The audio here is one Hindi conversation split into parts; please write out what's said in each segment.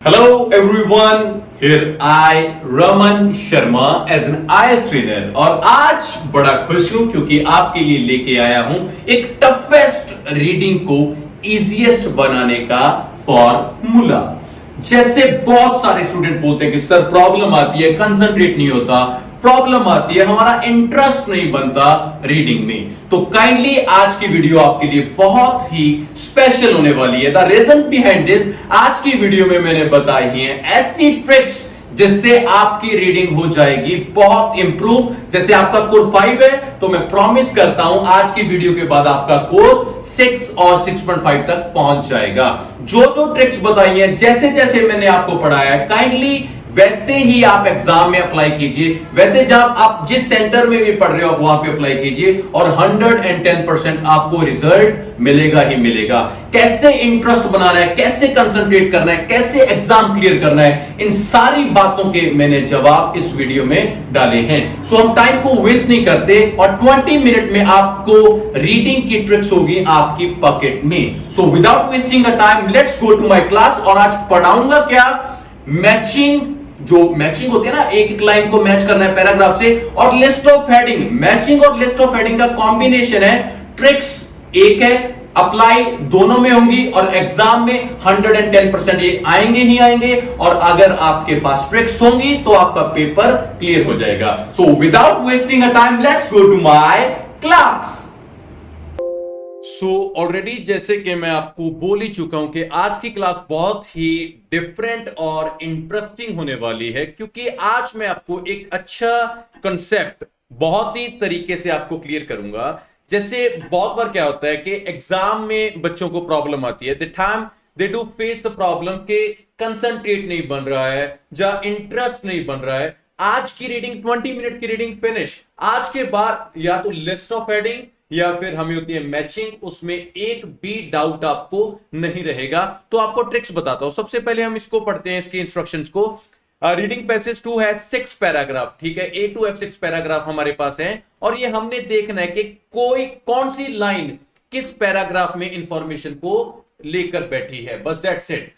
Hello everyone, here I Raman Sharma as an IELTS trainer और आज बड़ा खुश हूं क्योंकि आपके लिए लेके आया हूं एक टफेस्ट रीडिंग को इजीएस्ट बनाने का फॉर्मूला। जैसे बहुत सारे स्टूडेंट बोलते हैं कि सर प्रॉब्लम आती है, कंसंट्रेट नहीं होता, प्रॉब्लम आती है, हमारा इंटरेस्ट नहीं बनता रीडिंग में, तो काइंडली आज की वीडियो आपके लिए बहुत ही स्पेशल होने वाली है। द रीजन बिहाइंड दिस, आज की वीडियो में मैंने बताई हैं ऐसी ट्रिक्स जिससे आपकी रीडिंग हो जाएगी बहुत इंप्रूव। जैसे आपका स्कोर 5 है तो मैं प्रॉमिस करता हूं आज की वीडियो के बाद आपका स्कोर 6 और 6.5 तक पहुंच जाएगा। जो जो ट्रिक्स बताई हैं, जैसे जैसे मैंने आपको पढ़ाया है, काइंडली वैसे ही आप एग्जाम में अप्लाई कीजिए, वैसे जब आप जिस सेंटर में भी पढ़ रहे हो आप वहां पे अप्लाई कीजिए और 110% आपको रिजल्ट मिलेगा ही मिलेगा। कैसे इंटरेस्ट बनाना है, कैसे कंसंट्रेट करना है, कैसे एग्जाम क्लियर करना है, इन सारी बातों के मैंने जवाब इस वीडियो में डाले हैं। सो हम टाइम को वेस्ट नहीं करते और 20 मिनट में आपको रीडिंग की ट्रिक्स होगी आपकी पॉकेट में। So without wasting a time let's go to my class. और आज पढ़ाऊंगा क्या, मैचिंग, जो मैचिंग होती है ना, एक एक लाइन को मैच करना है पैराग्राफ से, और लिस्ट ऑफ हेडिंग। मैचिंग और लिस्ट ऑफ हेडिंग का कॉम्बिनेशन है। ट्रिक्स एक है, अप्लाई दोनों में होंगी और एग्जाम में 110% ये आएंगे ही आएंगे। और अगर आपके पास ट्रिक्स होंगी तो आपका पेपर क्लियर हो जाएगा। So without wasting a time let's go to my class. Already जैसे कि मैं आपको बोल ही चुका हूं कि आज की क्लास बहुत ही डिफरेंट और इंटरेस्टिंग होने वाली है, क्योंकि आज मैं आपको एक अच्छा कंसेप्ट बहुत ही तरीके से आपको क्लियर करूंगा। जैसे बहुत बार क्या होता है कि एग्जाम में बच्चों को प्रॉब्लम आती है, the time they do face the problem के कंसंट्रेट नहीं बन रहा है या इंटरेस्ट नहीं बन रहा है। आज की रीडिंग 20 मिनट की रीडिंग फिनिश। आज के बाद या तो लिस्ट ऑफ हेडिंग या फिर हमें होती है मैचिंग, उसमें एक भी डाउट आपको नहीं रहेगा। तो आपको ट्रिक्स बताता हूं। सबसे पहले हम इसको पढ़ते हैं, इसकी इंस्ट्रक्शंस को। रीडिंग पैसेज 2 है 6 पैराग्राफ, ठीक है, A to F6 पैराग्राफ हमारे पास है और ये हमने देखना है कि कौन सी लाइन किस पैराग्राफ में इंफॉर्मेशन को लेकर बैठी है, बस दैट्स इट।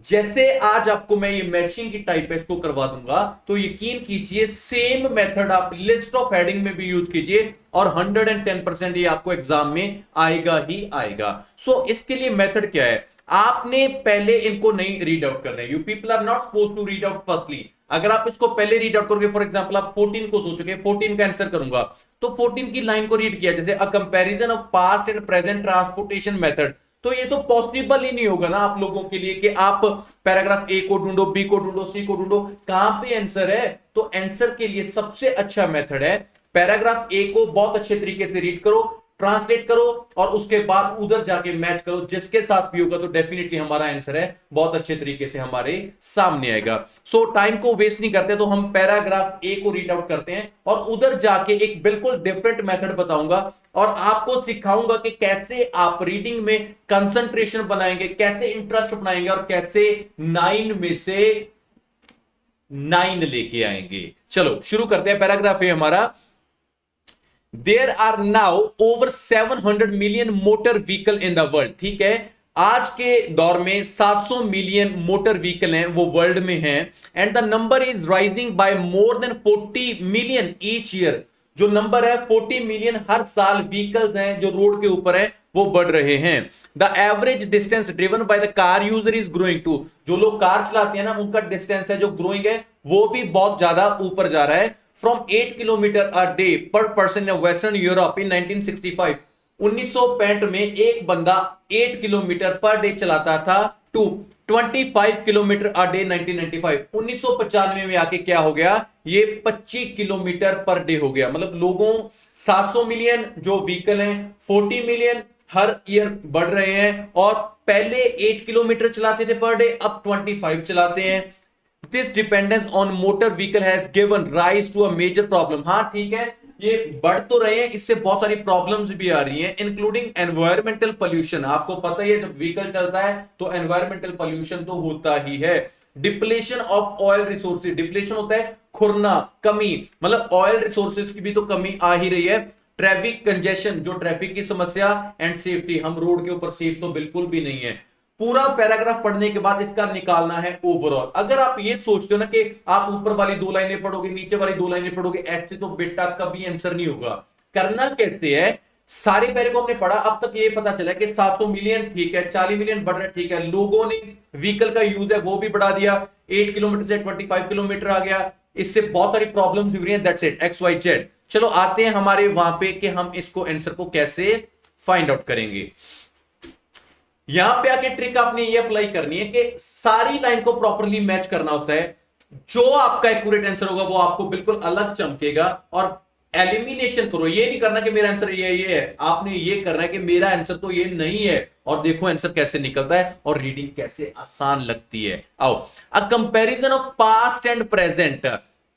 जैसे आज आपको मैं ये मैचिंग की टाइप है इसको करवा दूंगा, तो यकीन कीजिए सेम मेथड आप लिस्ट ऑफ हेडिंग में भी यूज कीजिए और 110% ये आपको एग्जाम में आएगा ही आएगा। सो इसके लिए मेथड क्या है, आपने पहले इनको नहीं रीड आउट करना है। You people are not supposed to read out firstly. अगर आप इसको पहले रीड आउट करोगे, फॉर एग्जांपल आप 14 को सोचोगे, 14 का आंसर करूंगा, तो 14 की लाइन को रीड किया, जैसे अ comparison of past and present transportation method, तो ये तो पॉसिबल ही नहीं होगा ना आप लोगों के लिए कि आप पैराग्राफ ए को ढूंढो, बी को ढूंढो, सी को ढूंढो, कहां पे आंसर है। तो आंसर के लिए सबसे अच्छा मेथड है पैराग्राफ ए को बहुत अच्छे तरीके से रीड करो, ट्रांसलेट करो और उसके बाद उधर जाके मैच करो। जिसके साथ भी होगा तो डेफिनेटली हमारा आंसर है बहुत अच्छे तरीके से हमारे सामने आएगा। सो टाइम को वेस्ट नहीं करते, तो हम पैराग्राफ ए को रीड आउट करते हैं और उधर जाके एक बिल्कुल डिफरेंट मेथड बताऊंगा और आपको सिखाऊंगा कि कैसे आप रीडिंग में कंसंट्रेशन बनाएंगे, कैसे इंटरेस्ट बनाएंगे और कैसे 9 में से 9 लेके आएंगे। चलो शुरू करते हैं। पैराग्राफ है हमारा, There are now over 700 million motor vehicle in the world, ठीक है। आज के दौर में 700 मिलियन मोटर व्हीकल हैं, वो वर्ल्ड में हैं, and the number is rising bye more than 40 million each year. जो नंबर है 40 मिलियन हर साल व्हीकल्स हैं जो रोड के ऊपर है वो बढ़ रहे हैं। The average distance driven by the car user is growing too. जो लोग कार चलाते हैं ना, उनका डिस्टेंस है जो ग्रोइंग है वो भी बहुत ज्यादा ऊपर जा रहा है। From 8 किलोमीटर अ डे पर person in western Europe in 1965, 1965 में एक बंदा 8 किलोमीटर पर डे चलाता था टू 25 किलोमीटर अ डे 1995। 1995 में आके क्या हो गया, ये 25 किलोमीटर पर डे हो गया। मतलब लोगों 700 मिलियन जो व्हीकल हैं, 40 मिलियन हर ईयर बढ़ रहे हैं और पहले 8 किलोमीटर चलाते थे पर डे, अब 25 चलाते हैं। This dependence on motor vehicle has given rise to a major problem। हाँ ठीक है, ये बढ़ तो रहे हैं, इससे बहुत सारी प्रॉब्लम्स भी आ रही हैं, इंक्लूडिंग एनवायरमेंटल पोल्यूशन। आपको पता ही है जब व्हीकल चलता है तो एनवायरमेंटल पोल्यूशन तो होता ही है। Depletion of oil resources, depletion होता है खुरना, कमी, मतलब ऑयल रिसोर्सेज की भी तो कमी आ ही रही है। ट्रैफिक कंजेशन, जो ट्रैफिक की समस्या, एंड सेफ्टी, हम रोड के ऊपर सेफ तो बिल्कुल भी नहीं है। पूरा पैराग्राफ पढ़ने के बाद इसका निकालना है ओवरऑल। अगर आप ये सोचते हो ना कि आप ऊपर वाली 2 लाइनें पढ़ोगे, नीचे वाली 2 लाइनें पढ़ोगे, ऐसे तो बेटा कभी आंसर नहीं होगा। करना कैसे है, सारे पैरे को हमने पढ़ा, अब तक ये पता चला कि 700 मिलियन ठीक है, 40 मिलियन बढ़ रहा है ठीक है, लोगों ने व्हीकल का यूज है वो भी बढ़ा दिया, 8 किलोमीटर से 25 किलोमीटर आ गया, इससे बहुत सारी प्रॉब्लम्स हुई हैं, that's it, X Y Z. चलो आते हैं हमारे वहां पे कि हम इसको आंसर को कैसे फाइंड आउट करेंगे। यहां पे आके ट्रिक आपने ये अप्लाई करनी है कि सारी लाइन को प्रॉपरली मैच करना होता है। जो आपका एक्यूरेट आंसर होगा वो आपको बिल्कुल अलग चमकेगा। और एलिमिनेशन करो, ये नहीं करना कि मेरा आंसर ये है, आपने ये करना है कि मेरा आंसर तो ये नहीं है, और देखो आंसर कैसे निकलता है और रीडिंग कैसे आसान लगती है। आओ, अ comparison of past and present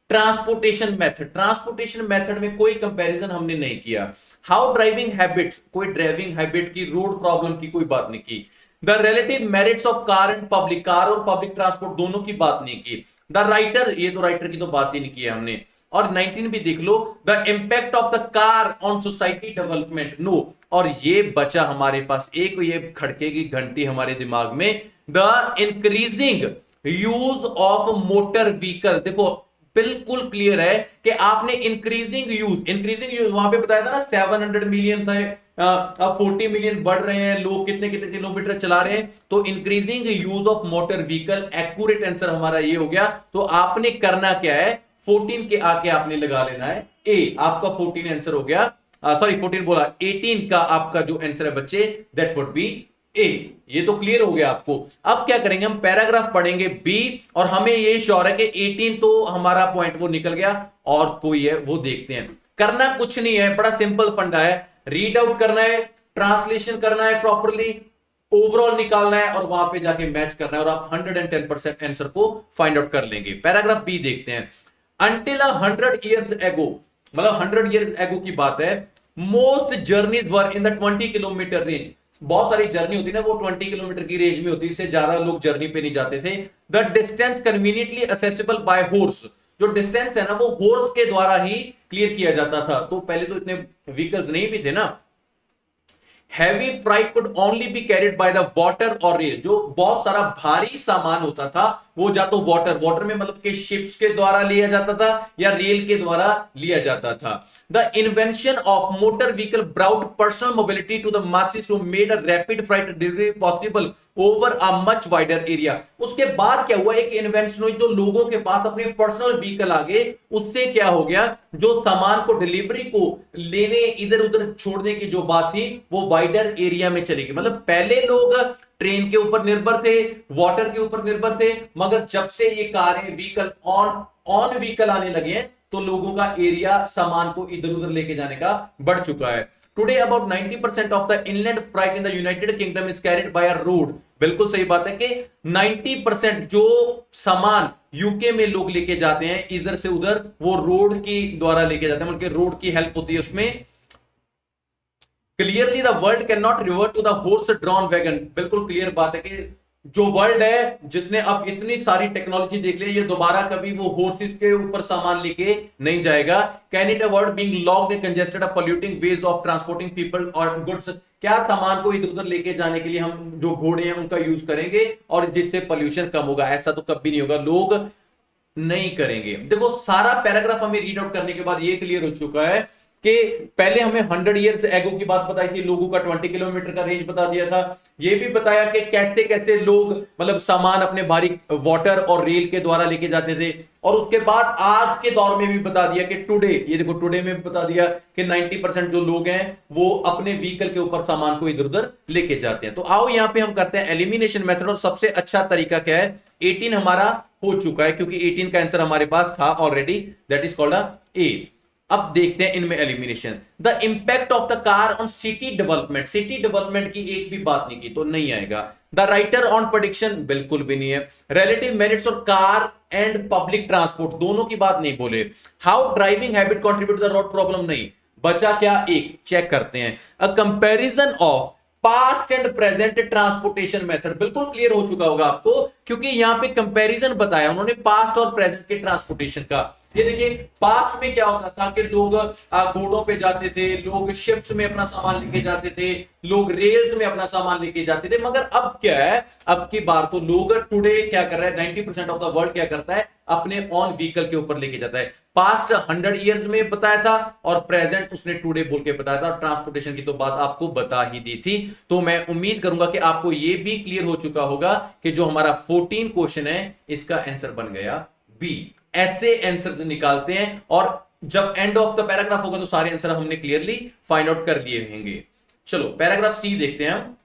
transportation method. Transportation method में कोई कंपैरिजन हमने नहीं किया। हाउ ड्राइविंग हैबिट्स, कोई ड्राइविंग हैबिट की, रोड प्रॉब्लम की कोई बात नहीं की। The relative merits of car and public, car और पब्लिक ट्रांसपोर्ट दोनों की बात नहीं की। द राइटर, ये तो राइटर की तो बात ही नहीं की है हमने। और 19 भी देख लो, the impact of the car on society development, no. और ये बचा हमारे पास एक, ये खड़के की घंटी हमारे दिमाग में, the increasing use of motor vehicle. देखो बिल्कुल क्लियर है कि आपने इंक्रीजिंग यूज वहां पे बताया था ना, 700 मिलियन था, अब 40 मिलियन बढ़ रहे हैं, लोग कितने कितने किलोमीटर चला रहे हैं, तो increasing use of motor vehicle, accurate answer हमारा ये हो गया। तो आपने करना क्या है, 14 के आके आपने लगा लेना है ए, आपका 14 आंसर हो गया, सॉरी 14 बोला, 18 का आपका जो आंसर है बच्चे, दैट वुड बी ए। ये तो क्लियर हो गया आपको। अब क्या करेंगे, हम पैराग्राफ पढ़ेंगे बी, और हमें ये श्योर है कि 18 तो हमारा पॉइंट वो निकल गया, और कोई है वो देखते हैं। करना कुछ नहीं है, बड़ा सिंपल फंडा है, रीड आउट करना है, ट्रांसलेशन करना है प्रॉपरली, ओवरऑल निकालना है, और वहां पे जाके मैच करना है, और आप 110% आंसर को फाइंड आउट कर लेंगे। पैराग्राफ बी देखते हैं। Until 100 years ago, मतलब 100 years ago की बात है, most journeys were in the 20 kilometre range. बहुत सारी जर्नी होती है ना, वो 20 किलोमीटर की रेंज में होती है, इससे ज्यादा लोग जर्नी पे नहीं जाते थे। The distance conveniently accessible bye horse, जो डिस्टेंस है ना वो हॉर्स के द्वारा ही क्लियर किया जाता था, तो पहले तो इतने व्हीकल्स नहीं भी थे ना। Heavy freight could only be carried by the water और रेल, जो बहुत सारा भारी सामान होता था वो या तो वाटर में मतलब कि शिप्स के द्वारा लिया जाता था, या रेल के द्वारा लिया जाता था। The invention of motor vehicle brought personal mobility to the masses who made a rapid freight delivery possible over a much wider area. उसके बाद क्या हुआ, एक इन्वेंशन हुई, जो लोगों के पास अपने पर्सनल व्हीकल आ गए, उससे क्या हो गया, जो सामान को डिलीवरी को लेने इधर उधर छोड़ने की जो बात थी वो वाइडर एरिया में चली गई। मतलब पहले लोग ट्रेन के ऊपर निर्भर थे, वाटर के ऊपर निर्भर थे, मगर जब से ये कारें व्हीकल ऑन व्हीकल आने लगे हैं, तो लोगों का एरिया सामान को इधर उधर लेके जाने का बढ़ चुका है। Today about 90% of the inland freight in the United Kingdom is carried by a road. बिल्कुल सही बात है कि 90% जो सामान यूके में लोग लेके जाते हैं इधर से उधर, वो रोड के द्वारा लेके जाते हैं, मतलब रोड की हेल्प होती है उसमें। Clearly the world can not revert to the horse drawn wagon. बिल्कुल क्लियर बात है कि जो वर्ल्ड है जिसने अब इतनी सारी टेक्नोलॉजी देख ली, ये दोबारा कभी वो हॉर्सेस के ऊपर सामान लेके नहीं जाएगा। Can it avoid being locked congested polluting ways of transporting people और गुड्स। क्या सामान को इधर उधर लेके जाने के लिए हम जो घोड़े हैं उनका यूज करेंगे, और जिससे पॉल्यूशन कम होगा? ऐसा तो कभी नहीं होगा, लोग नहीं करेंगे। देखो सारा पैराग्राफ हमें रीड आउट करने के बाद ये क्लियर हो चुका है कि पहले हमें 100 ईयर्स एगो की बात बताई थी, लोगों का 20 किलोमीटर का रेंज बता दिया था। ये भी बताया कि कैसे कैसे लोग मतलब सामान अपने भारी वाटर और रेल के द्वारा लेके जाते थे। और उसके बाद आज के दौर में भी बता दिया कि टुडे, ये देखो टुडे में बता दिया कि 90% जो लोग हैं वो अपने व्हीकल के ऊपर सामान को इधर उधर लेके जाते हैं। तो आओ यहां पे हम करते हैं एलिमिनेशन मेथड, और सबसे अच्छा तरीका क्या है, 18 हमारा हो चुका है क्योंकि 18 का आंसर हमारे पास था already, that is called a. अब देखते हैं इनमें elimination. The impact of the car on city development, city development की एक भी बात नहीं की तो नहीं आएगा। द राइटर ऑन प्रेडिक्शन बिल्कुल भी नहीं है। रिलेटिव मेरिट्स और कार एंड पब्लिक ट्रांसपोर्ट दोनों की बात नहीं बोले। How driving habit contribute to the road problem नहीं। बचा क्या, एक चेक करते हैं। A comparison of past and present transportation method, बिल्कुल क्लियर हो चुका होगा आपको क्योंकि यहां पे कंपैरिजन बताया उन्होंने पास्ट और प्रेजेंट के ट्रांसपोर्टेशन का। ये देखिए पास्ट में क्या होता था कि लोग घोड़ों पे जाते थे, लोग शिप्स में अपना सामान लेके जाते थे, लोग रेल्स में अपना सामान लेके जाते थे। मगर अब क्या है, अब की बार तो लोग टुडे क्या कर रहे हैं, 90% ऑफ द वर्ल्ड क्या करता है, अपने ऑन व्हीकल के ऊपर लेके जाता है। पास्ट 100 ईयर्स में बताया था और प्रेजेंट उसने टुडे बोल के बताया था, और ट्रांसपोर्टेशन की तो बात आपको बता ही दी थी। तो मैं उम्मीद करूंगा कि आपको यह भी क्लियर हो चुका होगा कि जो हमारा 14 क्वेश्चन है इसका आंसर बन गया बी। ऐसे आंसर्स निकालते हैं और जब एंड ऑफ द पैराग्राफ होगा तो सारे आंसर हमने क्लियरली फाइंड आउट कर दिए होंगे। चलो पैराग्राफ सी देखते हैं हम।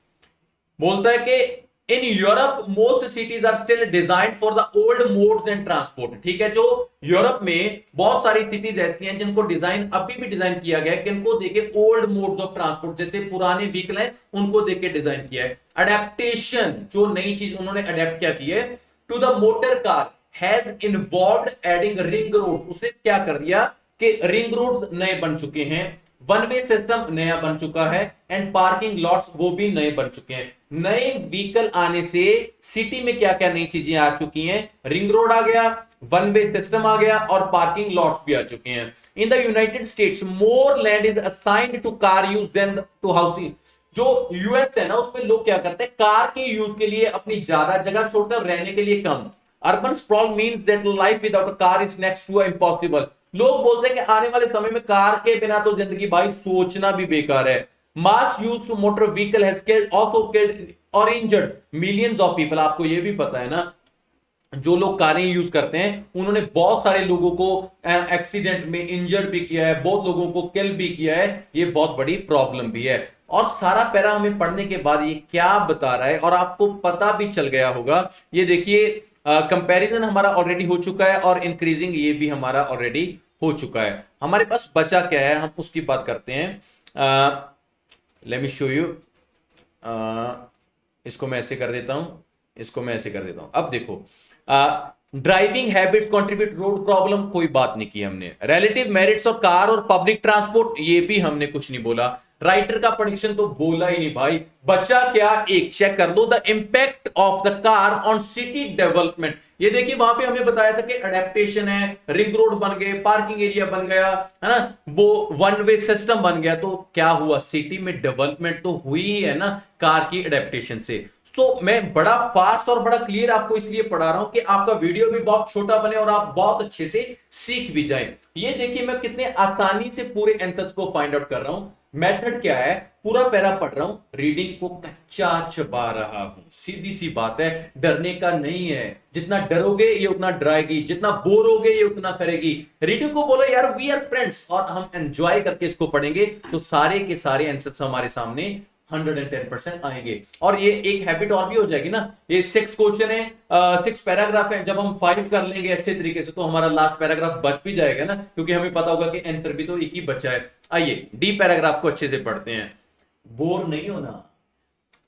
बोलता है कि in Europe most cities are still designed for the old modes and transport. ठीक है, जो यूरोप में बहुत सारी सिटीज ऐसी हैं जिनको डिजाइन अभी भी डिजाइन किया गया है, किनको देके ओल्ड मोड्स ऑफ ट्रांसपोर्ट, जैसे पुराने व्हीकल हैं उनको देके डिजाइन किया है। अडेप्टेशन, जो नई चीज उन्होंने अडेप्ट क्या की है to the motor car has involved adding ring road. उसने क्या कर दिया कि रिंग रोड नए बन चुके हैं, वन वे सिस्टम नया बन चुका है, एंड पार्किंग लॉट्स वो भी नए बन चुके हैं। नए व्हीकल आने से सिटी में क्या क्या नई चीजें आ चुकी हैं, रिंग रोड आ गया, वन वे सिस्टम आ गया और पार्किंग लॉट्स भी आ चुके हैं। In the United States more land is assigned to car use than to housing. जो यूएस है ना उसमें लोग क्या करते हैं, कार के यूज के लिए अपनी ज्यादा जगह छोड़कर रहने के लिए कम। Urban sprawl means that life without a car is next to impossible. लोग बोलते हैं कि आने वाले समय में कार के बिना तो जिंदगी भाई सोचना भी बेकार है। Mass use to motor vehicle has killed also killed और इंजर्ड मिलियंस ऑफ पीपल। आपको यह भी पता है ना, जो लोग कारें यूज करते हैं उन्होंने बहुत सारे लोगों को एक्सीडेंट में इंजर्ड भी किया है, बहुत लोगों को किल भी किया है। ये बहुत बड़ी प्रॉब्लम भी है। और सारा पैरा हमें पढ़ने के बाद ये क्या बता रहा है और आपको पता भी चल गया होगा। ये देखिए कंपैरिजन हमारा ऑलरेडी हो चुका है और इंक्रीजिंग ये भी हमारा ऑलरेडी हो चुका है। हमारे पास बचा क्या है, हम उसकी बात करते हैं। Let me show you. इसको मैं ऐसे कर देता हूं, इसको मैं ऐसे कर देता हूं। अब देखो driving habits contribute road problem, कोई बात नहीं की हमने। रिलेटिव मेरिट्स ऑफ कार और पब्लिक ट्रांसपोर्ट, ये भी हमने कुछ नहीं बोला। राइटर का प्रेडिक्शन तो बोला ही नहीं भाई। बचा क्या, एक चेक कर लो, the impact of the car on city development. ये देखिए वहां पे हमें बताया था कि अडेप्टेशन है, रिंग रोड बन गए, पार्किंग एरिया बन गया है ना, वो वन वे सिस्टम बन गया। तो क्या हुआ, सिटी में डेवलपमेंट तो हुई ही है ना कार की अडेप्टेशन से। तो मैं बड़ा फास्ट और बड़ा क्लियर आपको इसलिए पढ़ा रहा हूं कि आपका वीडियो भी बहुत छोटा बने और आप बहुत अच्छे से सीख भी जाएं। ये देखिए मैं कितने आसानी से पूरे आंसर्स को फाइंड आउट कर रहा हूं। मेथड क्या है, पूरा पैरा पढ़ रहा हूं, रीडिंग को कच्चा चबा रहा हूं। सीधी सी बात है, डरने का नहीं है। जितना डरोगे ये उतना डराएगी, जितना बोर होगे ये उतना करेगी। रीडिंग को बोलो यार वी आर फ्रेंड्स, और हम एंजॉय करके इसको पढ़ेंगे तो सारे के सारे आंसर्स हमारे सामने 110% आएंगे। और ये एक हैबिट और भी हो जाएगी ना, ये 6 क्वेश्चन है, 6 पैराग्राफ है। जब हम 5 कर लेंगे अच्छे तरीके से तो हमारा लास्ट पैराग्राफ बच भी जाएगा ना, क्योंकि हमें पता होगा कि आंसर भी तो एक ही बचा है। आइए डी पैराग्राफ को अच्छे से पढ़ते हैं, बोर नहीं होना।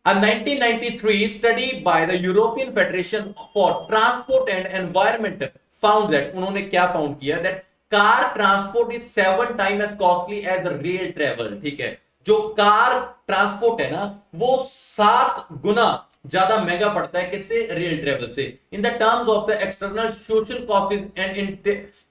A 1993 study by the European Federation for Transport and Environment found that, उन्होंने क्या फाउंड किया, that car transport is 7 times as costly as rail travel। ठीक है, जो कार ट्रांसपोर्ट है ना वो 7 गुना ज्यादा महंगा पड़ता है किससे, रेल ट्रेवल से। In the terms of the external social cost and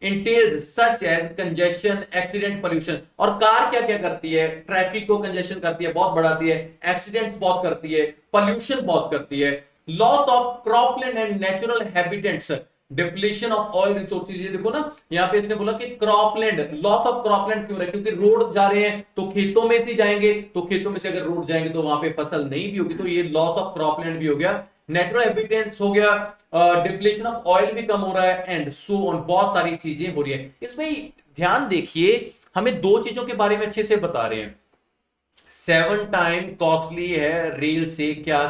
entails such as congestion, accident, pollution. और कार क्या क्या करती है, ट्रैफिक को कंजेशन करती है, बहुत बढ़ाती है, एक्सीडेंट्स बहुत करती है, पोल्यूशन बहुत करती है, loss of cropland and natural habitats, depletion of oil resources. ये देखो ना यहाँ पे इसने बोला कि क्रॉपलैंड, लॉस ऑफ क्रॉपलैंड क्यों है, क्योंकि रोड जा रहे हैं तो खेतों में से जाएंगे, तो खेतों में से अगर रोड जाएंगे तो वहां पे फसल नहीं भी होगी, तो ये लॉस ऑफ क्रॉपलैंड भी हो गया, नेचुरल हैबिटेट्स हो गया, डिप्लीशन ऑफ ऑयल भी कम हो रहा है, एंड सो ऑन, बहुत सारी चीजें हो रही है। इसमें ध्यान देखिए हमें 2 चीजों के बारे में अच्छे से बता रहे हैं। 7 टाइम कॉस्टली है रेल से क्या,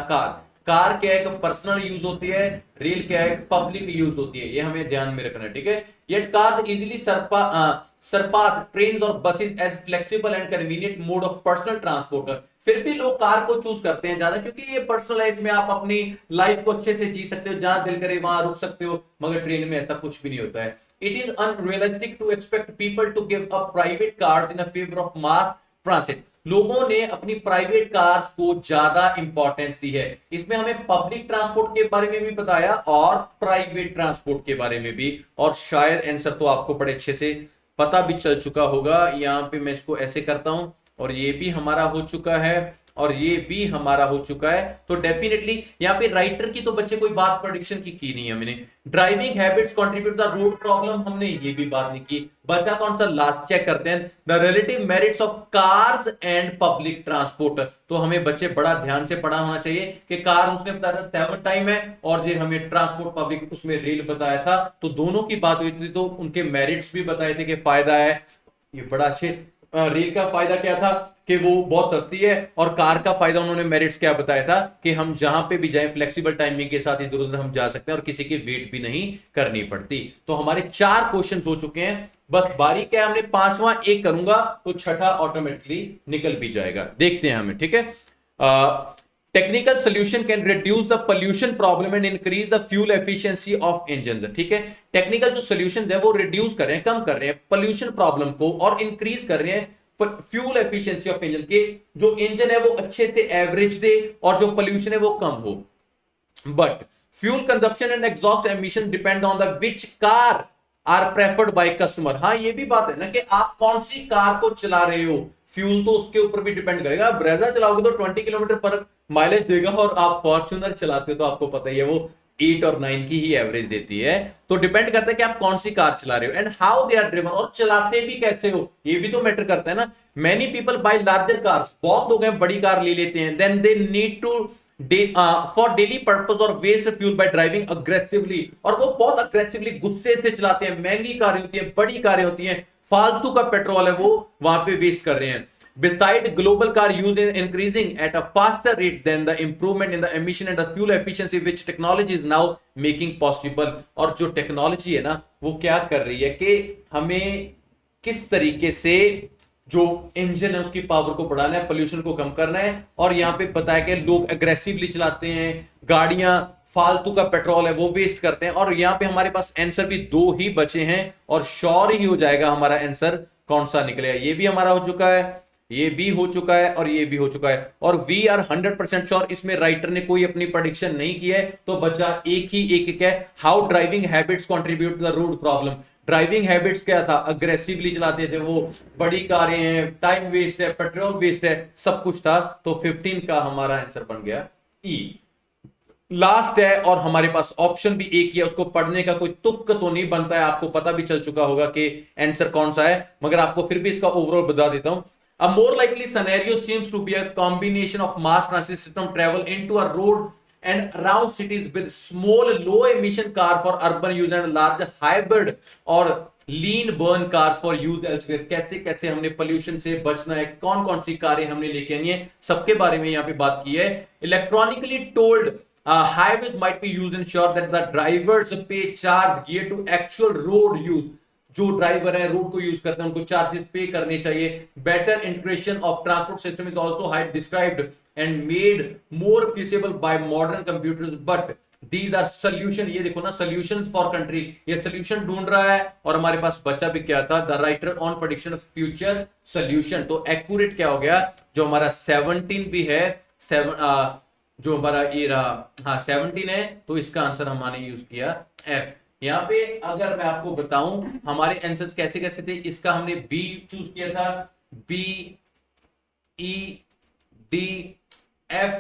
कार क्या है, पर्सनल यूज होती है, रेल क्या है, पब्लिक यूज होती है। ये हमें ध्यान में रखना है, ठीक है। Yet cars easily surpass trains और buses as flexible and convenient mode of personal transport. फिर भी लोग कार को चूज करते हैं ज्यादा, क्योंकि ये पर्सनल लाइफ में आप अपनी लाइफ को अच्छे से जी सकते हो, जहां दिल करे वहां रुक सकते हो। मगर ट्रेन में ऐसा कुछ भी नहीं होता है। It is unrealistic to expect people to give up private cars in favour of mass transit. लोगों ने अपनी प्राइवेट कार्स को ज्यादा इंपॉर्टेंस दी है। इसमें हमें पब्लिक ट्रांसपोर्ट के बारे में भी बताया और प्राइवेट ट्रांसपोर्ट के बारे में भी, और शायद आंसर तो आपको बड़े अच्छे से पता भी चल चुका होगा। यहां पे मैं इसको ऐसे करता हूं और ये भी हमारा हो चुका है और ये भी हमारा हो चुका है। तो डेफिनेटली यहाँ पे राइटर की तो बच्चे कोई बात प्रेडिक्शन की नहीं है मैंने। Driving habits contribute the road problem, हमने ये भी बात नहीं की। बचा कौन सा, लास्ट चेक करते हैं, the relative merits of cars and public transport. तो हमें बच्चे बड़ा ध्यान से पढ़ा होना चाहिए कि कार उसने बताया था 7 टाइम है और जो हमें ट्रांसपोर्ट पब्लिक उसमें रेल बताया था, तो दोनों की बात हुई थी, तो उनके मेरिट्स भी बताए थे कि फायदा है। ये बड़ा अच्छे, रेल का फायदा क्या था कि वो बहुत सस्ती है, और कार का फायदा उन्होंने मेरिट्स क्या बताया था कि हम जहां पे भी जाएं फ्लेक्सिबल टाइमिंग के साथ इधर उधर हम जा सकते हैं और किसी की वेट भी नहीं करनी पड़ती। तो हमारे 4 क्वेश्चन हो चुके हैं, बस बारी क्या है, हमने 5वां एक करूंगा तो छठा ऑटोमेटिकली निकल भी जाएगा। देखते हैं हमें, ठीक है। Technical solution can reduce the pollution problem and increase the fuel efficiency of engine, ठीक है। टेक्निकल जो सोल्यूशन है वो रिड्यूस कर रहे हैं, कम कर रहे हैं पोल्यूशन प्रॉब्लम को, और इंक्रीज कर रहे हैं फ्यूल एफिशिएंसी ऑफ इंजन के, जो इंजन है वो अच्छे से एवरेज दे और जो पोल्यूशन है वो कम हो। But fuel consumption and exhaust emission depend on the which car are preferred by customer. हाँ, ये भी बात है ना कि आप कौन सी कार को चला रहे हो, फ्यूल तो उसके ऊपर भी डिपेंड करेगा। ब्रेजा चलाओगे तो 20 किलोमीटर पर माइलेज देगा, और आप फॉर्च्यूनर चलाते हो तो आपको पता ही है वो 8 और 9 की ही एवरेज देती है। तो डिपेंड करता है कि आप कौन सी कार चला रहे हो and how they are driven, और चलाते भी कैसे हो, ये भी तो मैटर करता है ना। Many people buy larger cars, बहुत लोग हैं बड़ी कार ले लेते हैं, then they need to for daily purpose और waste fuel by driving aggressively, और वो बहुत अग्रेसिवली गुस्से से चलाते हैं। महंगी कारें होती हैं, बड़ी कारें होती हैं, फालतू का पेट्रोल है वो वहां पे वेस्ट कर रहे हैं। Beside global car use is increasing at a faster rate than the improvement in the emission and the fuel efficiency which technology is now making possible। और जो टेक्नोलॉजी है ना वो क्या कर रही है कि हमें किस तरीके से जो इंजन है उसकी पावर को बढ़ाना है, पोल्यूशन को कम करना है। और यहां पे बताया कि लोग एग्रेसिवली चलाते हैं गाड़ियां, फालतू का पेट्रोल है वो वेस्ट करते हैं। और यहां पे हमारे पास आंसर भी 2 ही बचे हैं और श्योर ही हो जाएगा हमारा आंसर कौन सा निकलेगा। ये भी हमारा हो चुका है, ये भी हो चुका है और ये भी हो चुका है, और वी आर 100% श्योर इसमें राइटर ने कोई अपनी प्रेडिक्शन नहीं की है। तो बचा एक है, how driving habits contribute to the road problem. Driving habits क्या था, अग्रेसिवली चलाते थे वो, बड़ी कारें हैं, टाइम वेस्ट है, पेट्रोल वेस्ट है, सब कुछ था। तो 15 का हमारा आंसर बन गया ई। लास्ट है और हमारे पास ऑप्शन भी एक ही है, उसको पढ़ने का कोई तुक्क तो नहीं बनता है, आपको पता भी चल चुका होगा कि आंसर कौन सा है, मगर आपको फिर भी इसका ओवरऑल बता देता हूं। A more likely scenario seems to be a combination of mass transit system travel into a road and around cities with small low emission car for urban use and large hybrid और lean burn cars for use elsewhere। कैसे कैसे हमने पोल्यूशन से बचना है, कौन कौन सी कारें हमने लेके आनी है, सबके बारे में यहाँ पे बात की है। Electronically told highways might be used ensure that the drivers pay charge geared to actual road use। जो ड्राइवर है रोड को यूज करते हैं उनको चार्जेस पे करने चाहिए। Better integration of transport system is also high described and made more feasible by modern computers but these are solution. ये देखो ना, सॉल्यूशंस फॉर कंट्री, ये सोल्यूशन ढूंढ रहा है और हमारे पास बचा भी क्या था, the writer on prediction of future solution. तो एक्यूरेट क्या हो गया, जो हमारा 17 भी है, जो हमारा ये रहा, हाँ 17 है, तो इसका आंसर हमने यूज किया एफ। यहां पे अगर मैं आपको बताऊं हमारे आंसर्स कैसे कैसे थे, इसका हमने बी चूज किया था, बी, ई, डी, एफ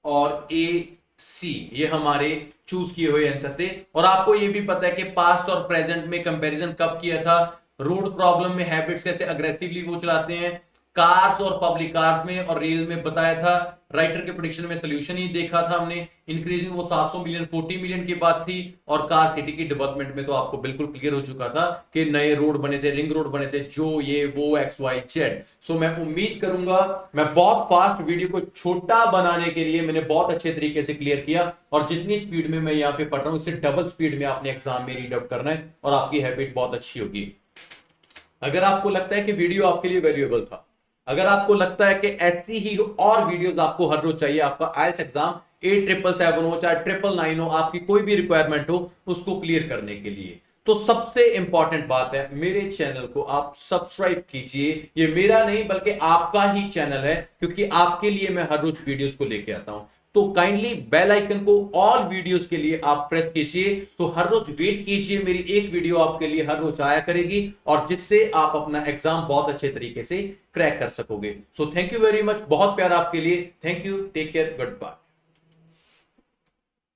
और ए, सी, ये हमारे चूज किए हुए आंसर थे। और आपको ये भी पता है कि पास्ट और प्रेजेंट में कंपैरिजन कब किया था, रोड प्रॉब्लम में हैबिट्स कैसे अग्रेसिवली वो चलाते हैं, कार्स और पब्लिक कार्स में और रेल में बताया था। राइटर के प्रेडिक्शन में सोल्यूशन ही देखा था हमने, इंक्रीजिंग वो 700 मिलियन 40 मिलियन की बात थी। और कार सिटी की डेवलपमेंट में तो आपको बिल्कुल क्लियर हो चुका था कि नए रोड बने थे, रिंग रोड बने थे, जो ये वो एक्स वाई जेड। सो मैं उम्मीद करूंगा, मैं बहुत फास्ट वीडियो को छोटा बनाने के लिए मैंने बहुत अच्छे तरीके से क्लियर किया, और जितनी स्पीड में मैं यहाँ पे पढ़ रहा हूँ इससे डबल स्पीड में आपने एग्जाम में रीड आउट करना है और आपकी हैबिट बहुत अच्छी होगी। अगर आपको लगता है कि वीडियो आपके लिए वैल्यूएबल था, अगर आपको लगता है कि ऐसी ही और वीडियोस आपको हर रोज चाहिए, आपका आईएलटीएस एग्जाम 8777 हो चाहे 999 हो, आपकी कोई भी रिक्वायरमेंट हो उसको क्लियर करने के लिए, तो सबसे इंपॉर्टेंट बात है, मेरे चैनल को आप सब्सक्राइब कीजिए। ये मेरा नहीं बल्कि आपका ही चैनल है, क्योंकि आपके लिए मैं हर रोज वीडियोस को लेके आता हूं। तो काइंडली बेल आइकन को ऑल वीडियोस के लिए आप प्रेस कीजिए, तो हर रोज वेट कीजिए, मेरी एक वीडियो आपके लिए हर रोज आया करेगी, और जिससे आप अपना एग्जाम बहुत अच्छे तरीके से क्रैक कर सकोगे। So thank you very much, बहुत प्यार आपके लिए। Thank you, take care, good bye.